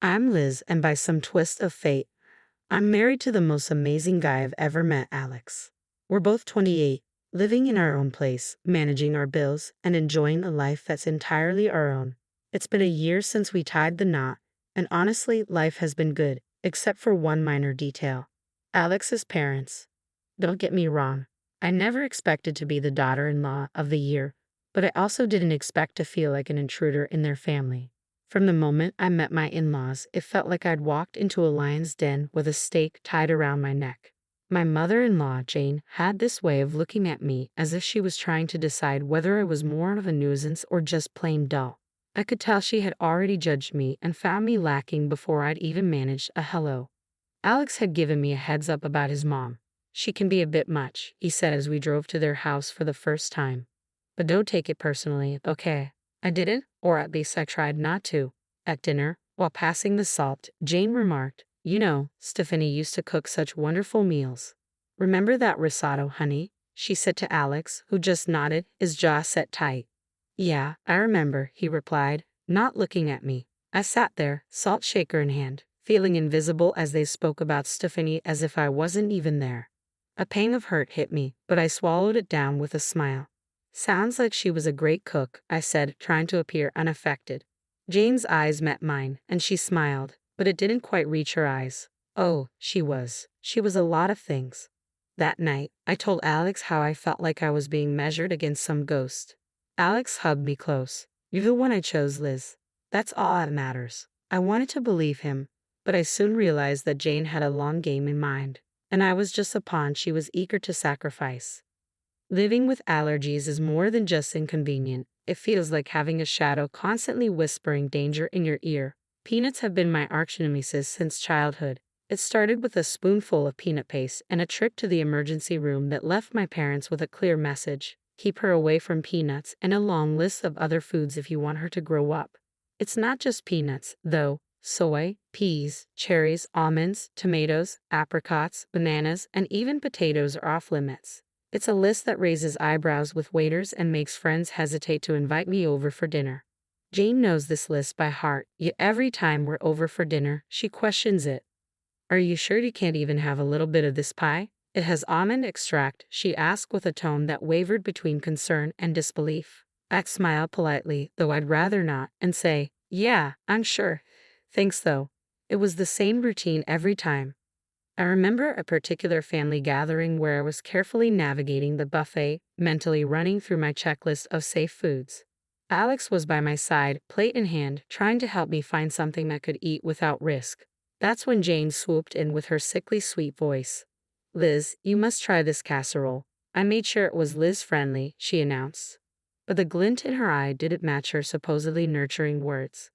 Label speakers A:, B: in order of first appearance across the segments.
A: I'm Liz, and by some twist of fate, I'm married to the most amazing guy I've ever met, Alex. We're both 28, living in our own place, managing our bills, and enjoying a life that's entirely our own. It's been a year since we tied the knot, and honestly, life has been good, except for one minor detail. Alex's parents. Don't get me wrong, I never expected to be the daughter-in-law of the year, but I also didn't expect to feel like an intruder in their family. From the moment I met my in-laws, it felt like I'd walked into a lion's den with a stake tied around my neck. My mother-in-law, Jane, had this way of looking at me as if she was trying to decide whether I was more of a nuisance or just plain dull. I could tell she had already judged me and found me lacking before I'd even managed a hello. Alex had given me a heads up about his mom. She can be a bit much, he said as we drove to their house for the first time. But don't take it personally, okay? I didn't, or at least I tried not to. At dinner, while passing the salt, Jane remarked, "You know, Stephanie used to cook such wonderful meals. Remember that risotto, honey?" she said to Alex, who just nodded, his jaw set tight. "Yeah, I remember," he replied, not looking at me. I sat there, salt shaker in hand, feeling invisible as they spoke about Stephanie as if I wasn't even there. A pang of hurt hit me, but I swallowed it down with a smile. "Sounds like she was a great cook," I said, trying to appear unaffected. Jane's eyes met mine, and she smiled, but it didn't quite reach her eyes. Oh, she was. She was a lot of things. That night, I told Alex how I felt like I was being measured against some ghost. Alex hugged me close. "You're the one I chose, Liz. That's all that matters." I wanted to believe him, but I soon realized that Jane had a long game in mind, and I was just a pawn she was eager to sacrifice. Living with allergies is more than just inconvenient. It feels like having a shadow constantly whispering danger in your ear. Peanuts have been my arch-nemesis since childhood. It started with a spoonful of peanut paste and a trip to the emergency room that left my parents with a clear message: keep her away from peanuts, and a long list of other foods if you want her to grow up. It's not just peanuts, though. Soy, peas, cherries, almonds, tomatoes, apricots, bananas, and even potatoes are off limits. It's a list that raises eyebrows with waiters and makes friends hesitate to invite me over for dinner. Jane knows this list by heart, yet every time we're over for dinner, she questions it. "Are you sure you can't even have a little bit of this pie? It has almond extract," she asked with a tone that wavered between concern and disbelief. I'd smile politely, though I'd rather not, and say, "Yeah, I'm sure. Thanks though." It was the same routine every time. I remember a particular family gathering where I was carefully navigating the buffet, mentally running through my checklist of safe foods. Alex was by my side, plate in hand, trying to help me find something I could eat without risk. That's when Jane swooped in with her sickly sweet voice. "Liz, you must try this casserole." I made sure it was Liz-friendly, she announced. But the glint in her eye didn't match her supposedly nurturing words.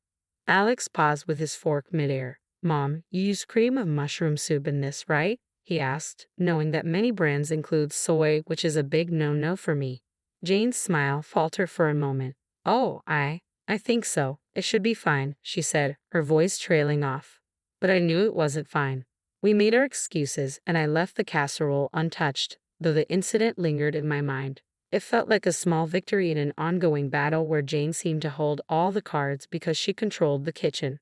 A: Alex paused with his fork midair. "Mom, you use cream of mushroom soup in this, right?" he asked, knowing that many brands include soy, which is a big no-no for me. Jane's smile faltered for a moment. "Oh, I think so. It should be fine," she said, her voice trailing off. But I knew it wasn't fine. We made our excuses, and I left the casserole untouched, though the incident lingered in my mind. It felt like a small victory in an ongoing battle where Jane seemed to hold all the cards because she controlled the kitchen.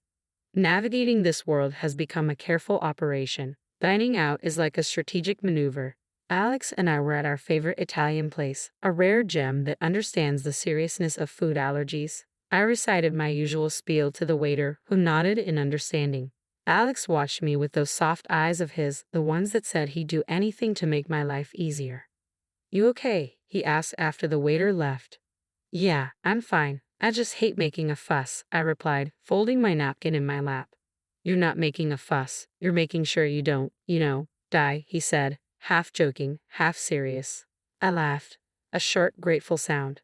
A: Navigating this world has become a careful operation. Dining out is like a strategic maneuver. Alex and I were at our favorite Italian place, a rare gem that understands the seriousness of food allergies. I recited my usual spiel to the waiter, who nodded in understanding. Alex watched me with those soft eyes of his, the ones that said he'd do anything to make my life easier. "You okay?" he asked after the waiter left. "Yeah, I'm fine. I just hate making a fuss," I replied, folding my napkin in my lap. "You're not making a fuss. You're making sure you don't, die," he said, half joking, half serious. I laughed, a short, grateful sound.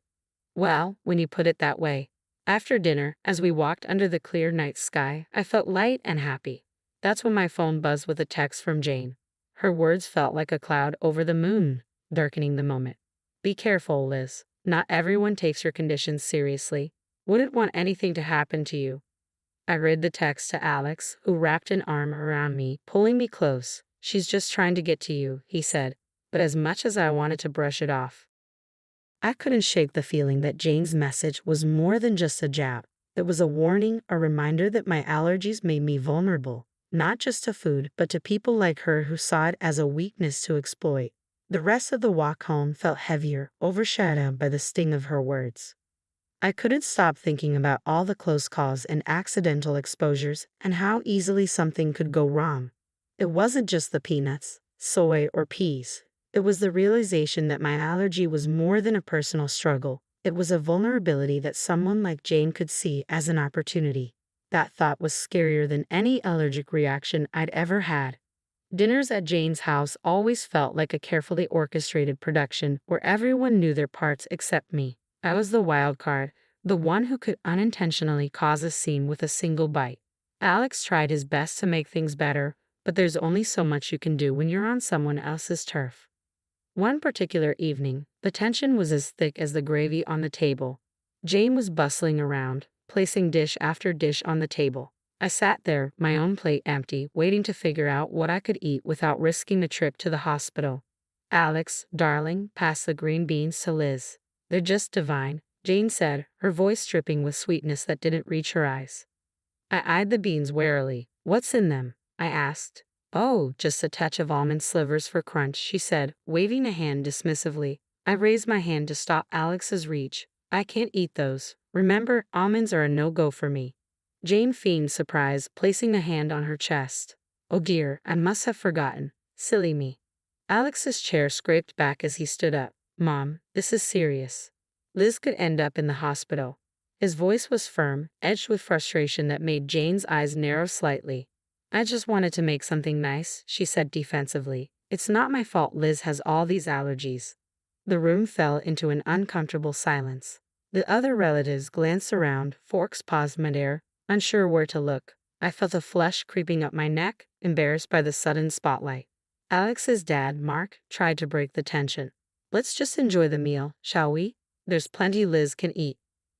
A: "Well, when you put it that way." After dinner, as we walked under the clear night sky, I felt light and happy. That's when my phone buzzed with a text from Jane. Her words felt like a cloud over the moon, darkening the moment. "Be careful, Liz. Not everyone takes your conditions seriously. Wouldn't want anything to happen to you." I read the text to Alex, who wrapped an arm around me, pulling me close. "She's just trying to get to you," he said, but as much as I wanted to brush it off, I couldn't shake the feeling that Jane's message was more than just a jab. It was a warning, a reminder that my allergies made me vulnerable, not just to food, but to people like her who saw it as a weakness to exploit. The rest of the walk home felt heavier, overshadowed by the sting of her words. I couldn't stop thinking about all the close calls and accidental exposures and how easily something could go wrong. It wasn't just the peanuts, soy, or peas. It was the realization that my allergy was more than a personal struggle. It was a vulnerability that someone like Jane could see as an opportunity. That thought was scarier than any allergic reaction I'd ever had. Dinners at Jane's house always felt like a carefully orchestrated production where everyone knew their parts except me. I was the wild card, the one who could unintentionally cause a scene with a single bite. Alex tried his best to make things better, but there's only so much you can do when you're on someone else's turf. One particular evening, the tension was as thick as the gravy on the table. Jane was bustling around, placing dish after dish on the table. I sat there, my own plate empty, waiting to figure out what I could eat without risking a trip to the hospital. Alex, darling, pass the green beans to Liz. They're just divine, Jane said, her voice dripping with sweetness that didn't reach her eyes. I eyed the beans warily. What's in them? I asked. Oh, just a touch of almond slivers for crunch, she said, waving a hand dismissively. I raised my hand to stop Alex's reach. I can't eat those. Remember, almonds are a no-go for me. Jane feigned surprise, placing a hand on her chest. Oh dear, I must have forgotten. Silly me. Alex's chair scraped back as he stood up. Mom, this is serious. Liz could end up in the hospital. His voice was firm, edged with frustration that made Jane's eyes narrow slightly. I just wanted to make something nice, she said defensively. It's not my fault Liz has all these allergies. The room fell into an uncomfortable silence. The other relatives glanced around, forks paused midair, unsure where to look. I felt a flush creeping up my neck, embarrassed by the sudden spotlight. Alex's dad, Mark, tried to break the tension. Let's just enjoy the meal, shall we? There's plenty Liz can eat.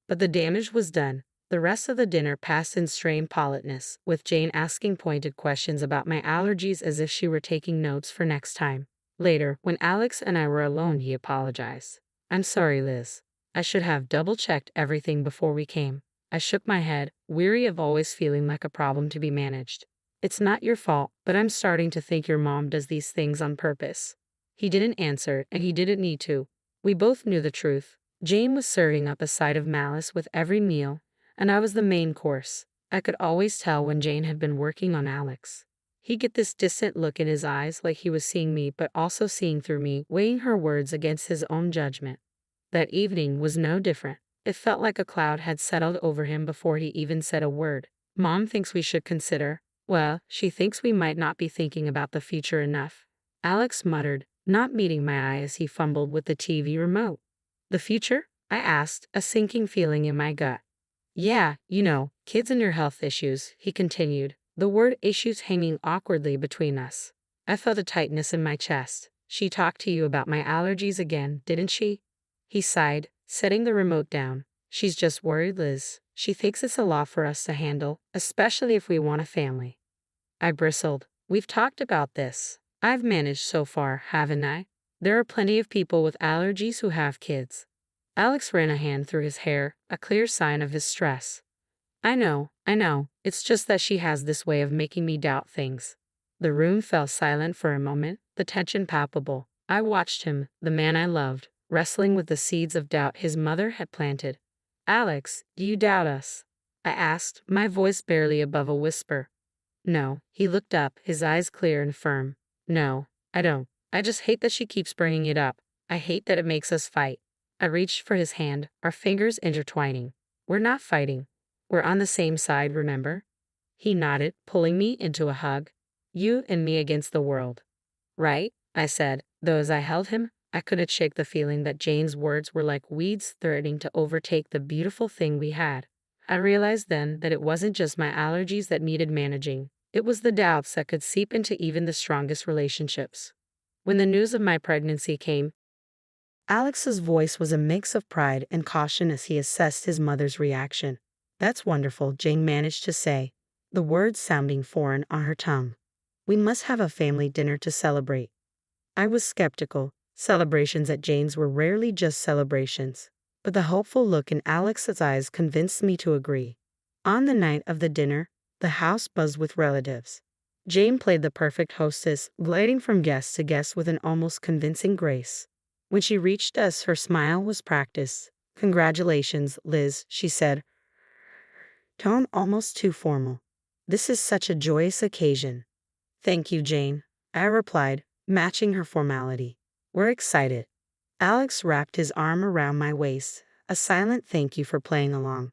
A: But the damage was done. The rest of the dinner passed in strained politeness, with Jane asking pointed questions about my allergies as if she were taking notes for next time. Later, when Alex and I were alone, he apologized. I'm sorry, Liz. I should have double-checked everything before we came. I shook my head, weary of always feeling like a problem to be managed. It's not your fault, but I'm starting to think your mom does these things on purpose. He didn't answer, and he didn't need to. We both knew the truth. Jane was serving up a side of malice with every meal, and I was the main course. I could always tell when Jane had been working on Alex. He'd get this distant look in his eyes like he was seeing me but also seeing through me, weighing her words against his own judgment. That evening was no different. It felt like a cloud had settled over him before he even said a word. Mom thinks we should consider. Well, she thinks we might not be thinking about the future enough. Alex muttered, not meeting my eye as he fumbled with the TV remote. The future? I asked, a sinking feeling in my gut. Yeah, you know, kids and your health issues, he continued, the word issues hanging awkwardly between us. I felt a tightness in my chest. She talked to you about my allergies again, didn't she? He sighed, setting the remote down. She's just worried, Liz. She thinks it's a lot for us to handle, especially if we want a family. I bristled. We've talked about this. I've managed so far, haven't I? There are plenty of people with allergies who have kids. Alex ran a hand through his hair, a clear sign of his stress. I know. It's just that she has this way of making me doubt things. The room fell silent for a moment, the tension palpable. I watched him, the man I loved, wrestling with the seeds of doubt his mother had planted. Alex, do you doubt us? I asked, my voice barely above a whisper. No, he looked up, his eyes clear and firm. No, I don't. I just hate that she keeps bringing it up. I hate that it makes us fight. I reached for his hand, our fingers intertwining. We're not fighting. We're on the same side, remember? He nodded, pulling me into a hug. You and me against the world. Right? I said, though as I held him, I couldn't shake the feeling that Jane's words were like weeds threatening to overtake the beautiful thing we had. I realized then that it wasn't just my allergies that needed managing. It was the doubts that could seep into even the strongest relationships. When the news of my pregnancy came, Alex's voice was a mix of pride and caution as he assessed his mother's reaction. That's wonderful, Jane managed to say, the words sounding foreign on her tongue. We must have a family dinner to celebrate. I was skeptical. Celebrations at Jane's were rarely just celebrations. But the hopeful look in Alex's eyes convinced me to agree. On the night of the dinner, the house buzzed with relatives. Jane played the perfect hostess, gliding from guest to guest with an almost convincing grace. When she reached us, her smile was practiced. "Congratulations, Liz," she said, tone almost too formal. "This is such a joyous occasion." "Thank you, Jane," I replied, matching her formality. "We're excited." Alex wrapped his arm around my waist, a silent thank you for playing along.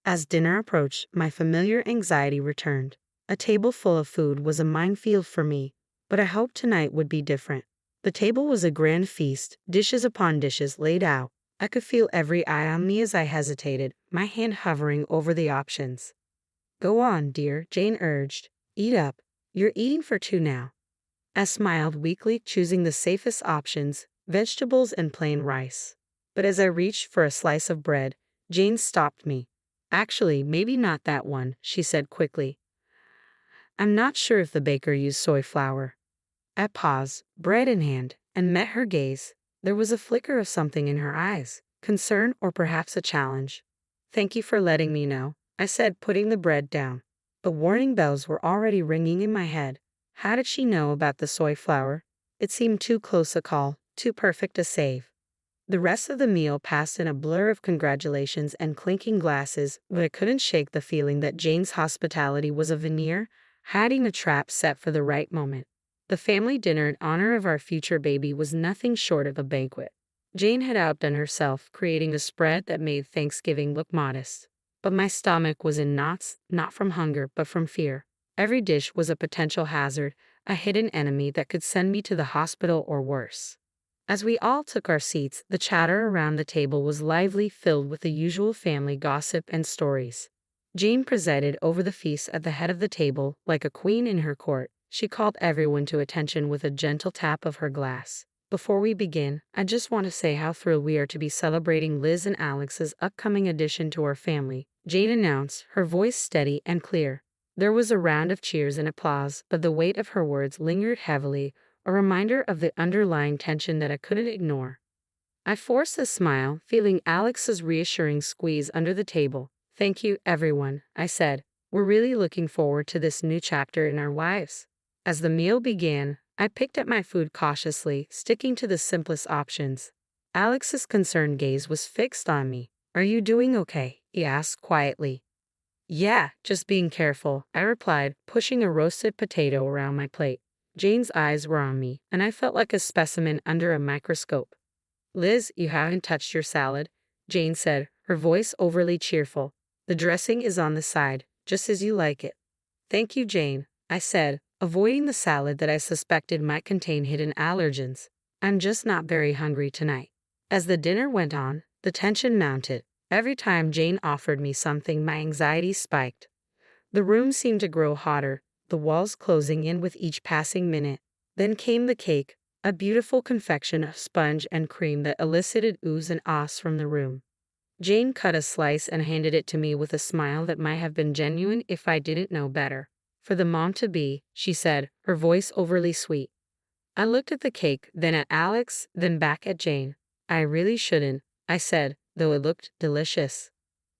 A: As dinner approached, my familiar anxiety returned. A table full of food was a minefield for me, but I hoped tonight would be different. The table was a grand feast, dishes upon dishes laid out. I could feel every eye on me as I hesitated, my hand hovering over the options. "Go on, dear," Jane urged. "Eat up. You're eating for two now." I smiled weakly, choosing the safest options, vegetables and plain rice. But as I reached for a slice of bread, Jane stopped me. "Actually, maybe not that one," she said quickly. "I'm not sure if the baker used soy flour." I paused, bread in hand, and met her gaze. There was a flicker of something in her eyes, concern or perhaps a challenge. "Thank you for letting me know," I said, putting the bread down. But warning bells were already ringing in my head. How did she know about the soy flour? It seemed too close a call, too perfect a save. The rest of the meal passed in a blur of congratulations and clinking glasses, but I couldn't shake the feeling that Jane's hospitality was a veneer, hiding a trap set for the right moment. The family dinner in honor of our future baby was nothing short of a banquet. Jane had outdone herself, creating a spread that made Thanksgiving look modest. But my stomach was in knots, not from hunger, but from fear. Every dish was a potential hazard, a hidden enemy that could send me to the hospital or worse. As we all took our seats, the chatter around the table was lively, filled with the usual family gossip and stories. Jane presided over the feast at the head of the table, like a queen in her court. She called everyone to attention with a gentle tap of her glass. "Before we begin, I just want to say how thrilled we are to be celebrating Liz and Alex's upcoming addition to our family," Jane announced, her voice steady and clear. There was a round of cheers and applause, but the weight of her words lingered heavily, a reminder of the underlying tension that I couldn't ignore. I forced a smile, feeling Alex's reassuring squeeze under the table. "Thank you, everyone," I said. "We're really looking forward to this new chapter in our lives." As the meal began, I picked at my food cautiously, sticking to the simplest options. Alex's concerned gaze was fixed on me. "Are you doing okay?" he asked quietly. "Yeah, just being careful," I replied, pushing a roasted potato around my plate. Jane's eyes were on me, and I felt like a specimen under a microscope. "Liz, you haven't touched your salad," Jane said, her voice overly cheerful. "The dressing is on the side, just as you like it." "Thank you, Jane," I said, avoiding the salad that I suspected might contain hidden allergens. "I'm just not very hungry tonight." As the dinner went on, the tension mounted. Every time Jane offered me something, my anxiety spiked. The room seemed to grow hotter, the walls closing in with each passing minute. Then came the cake, a beautiful confection of sponge and cream that elicited oohs and ahs from the room. Jane cut a slice and handed it to me with a smile that might have been genuine if I didn't know better. "For the mom-to-be," she said, her voice overly sweet. I looked at the cake, then at Alex, then back at Jane. "I really shouldn't," I said, though it looked delicious.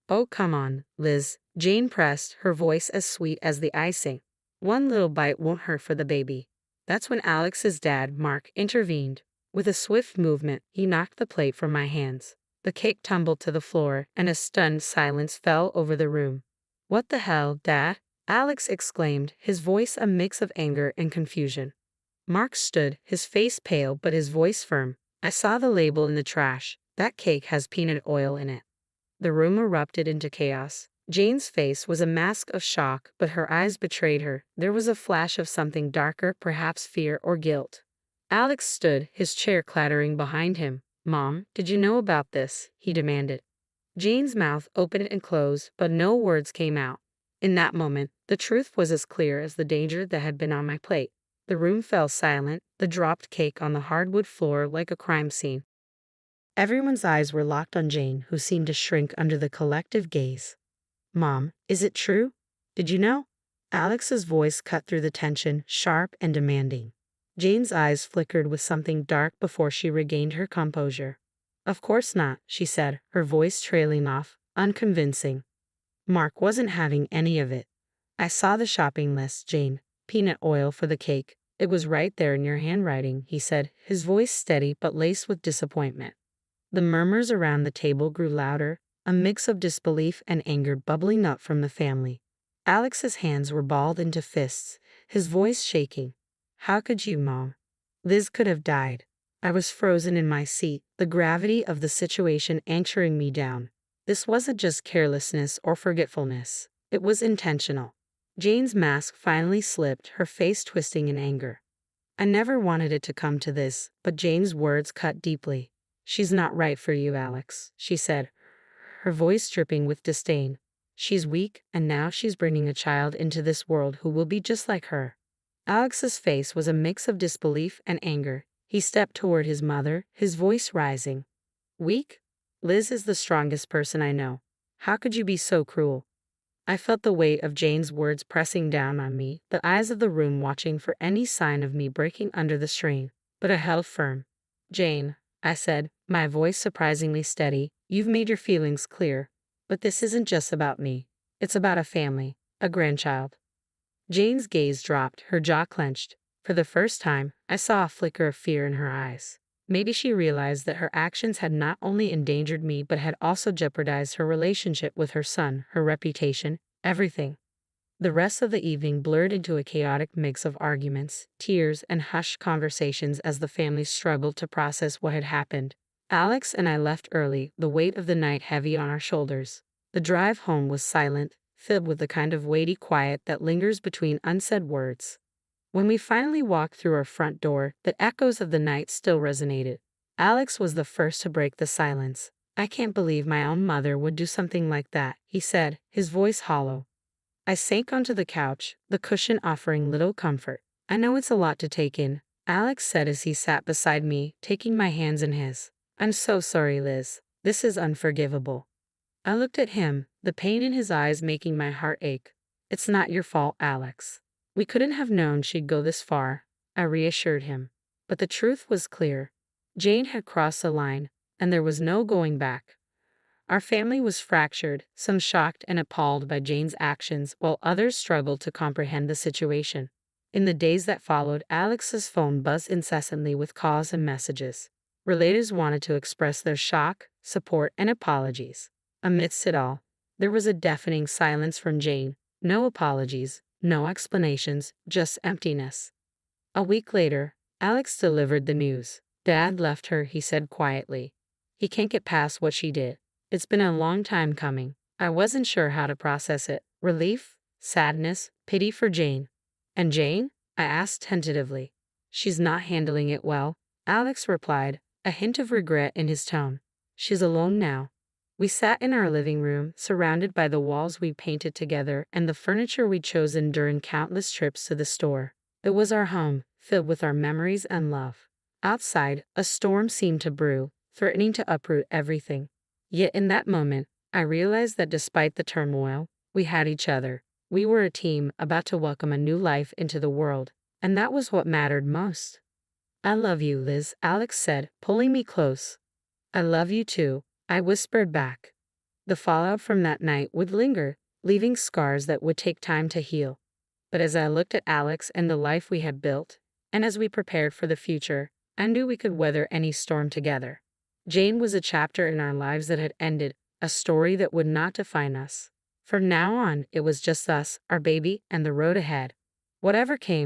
A: "Oh, come on, Liz," Jane pressed, her voice as sweet as the icing. "One little bite won't hurt for the baby." That's when Alex's dad, Mark, intervened. With a swift movement, he knocked the plate from my hands. The cake tumbled to the floor, and a stunned silence fell over the room. "What the hell, Dad?" Alex exclaimed, his voice a mix of anger and confusion. Mark stood, his face pale but his voice firm. "I saw the label in the trash. That cake has peanut oil in it." The room erupted into chaos. Jane's face was a mask of shock, but her eyes betrayed her. There was a flash of something darker, perhaps fear or guilt. Alex stood, his chair clattering behind him. "Mom, did you know about this?" he demanded. Jane's mouth opened and closed, but no words came out. In that moment, the truth was as clear as the danger that had been on my plate. The room fell silent, the dropped cake on the hardwood floor like a crime scene. Everyone's eyes were locked on Jane, who seemed to shrink under the collective gaze. "Mom, is it true? Did you know?" Alex's voice cut through the tension, sharp and demanding. Jane's eyes flickered with something dark before she regained her composure. "Of course not," she said, her voice trailing off, unconvincing. Mark wasn't having any of it. I saw the shopping list, Jane. Peanut oil for the cake. It was right there in your handwriting, he said, his voice steady but laced with disappointment. The murmurs around the table grew louder, a mix of disbelief and anger bubbling up from the family. Alex's hands were balled into fists, his voice shaking. How could you, Mom? Liz could have died. I was frozen in my seat, the gravity of the situation anchoring me down. This wasn't just carelessness or forgetfulness. It was intentional. Jane's mask finally slipped, her face twisting in anger. I never wanted it to come to this, but Jane's words cut deeply. She's not right for you, Alex, she said, her voice dripping with disdain. She's weak, and now she's bringing a child into this world who will be just like her. Alex's face was a mix of disbelief and anger. He stepped toward his mother, his voice rising. Weak? Liz is the strongest person I know. How could you be so cruel? I felt the weight of Jane's words pressing down on me, the eyes of the room watching for any sign of me breaking under the strain. But I held firm. Jane, I said, my voice surprisingly steady, you've made your feelings clear. But this isn't just about me. It's about a family, a grandchild. Jane's gaze dropped, her jaw clenched. For the first time, I saw a flicker of fear in her eyes. Maybe she realized that her actions had not only endangered me but had also jeopardized her relationship with her son, her reputation, everything. The rest of the evening blurred into a chaotic mix of arguments, tears, and hushed conversations as the family struggled to process what had happened. Alex and I left early, the weight of the night heavy on our shoulders. The drive home was silent, filled with the kind of weighty quiet that lingers between unsaid words. When we finally walked through our front door, the echoes of the night still resonated. Alex was the first to break the silence. I can't believe my own mother would do something like that, he said, his voice hollow. I sank onto the couch, the cushion offering little comfort. I know it's a lot to take in, Alex said as he sat beside me, taking my hands in his. I'm so sorry, Liz. This is unforgivable. I looked at him, the pain in his eyes making my heart ache. It's not your fault, Alex. We couldn't have known she'd go this far, I reassured him. But the truth was clear. Jane had crossed the line, and there was no going back. Our family was fractured, some shocked and appalled by Jane's actions, while others struggled to comprehend the situation. In the days that followed, Alex's phone buzzed incessantly with calls and messages. Relatives wanted to express their shock, support, and apologies. Amidst it all, there was a deafening silence from Jane. No apologies, no explanations, just emptiness. A week later, Alex delivered the news. Dad left her, he said quietly. He can't get past what she did. It's been a long time coming. I wasn't sure how to process it. Relief, sadness, pity for Jane. And Jane? I asked tentatively. She's not handling it well, Alex replied, a hint of regret in his tone. She's alone now. We sat in our living room, surrounded by the walls we painted together and the furniture we'd chosen during countless trips to the store. It was our home, filled with our memories and love. Outside, a storm seemed to brew, threatening to uproot everything. Yet in that moment, I realized that despite the turmoil, we had each other. We were a team about to welcome a new life into the world, and that was what mattered most. I love you, Liz, Alex said, pulling me close. I love you too, I whispered back. The fallout from that night would linger, leaving scars that would take time to heal. But as I looked at Alex and the life we had built, and as we prepared for the future, I knew we could weather any storm together. Jane was a chapter in our lives that had ended, a story that would not define us. From now on, it was just us, our baby, and the road ahead. Whatever came,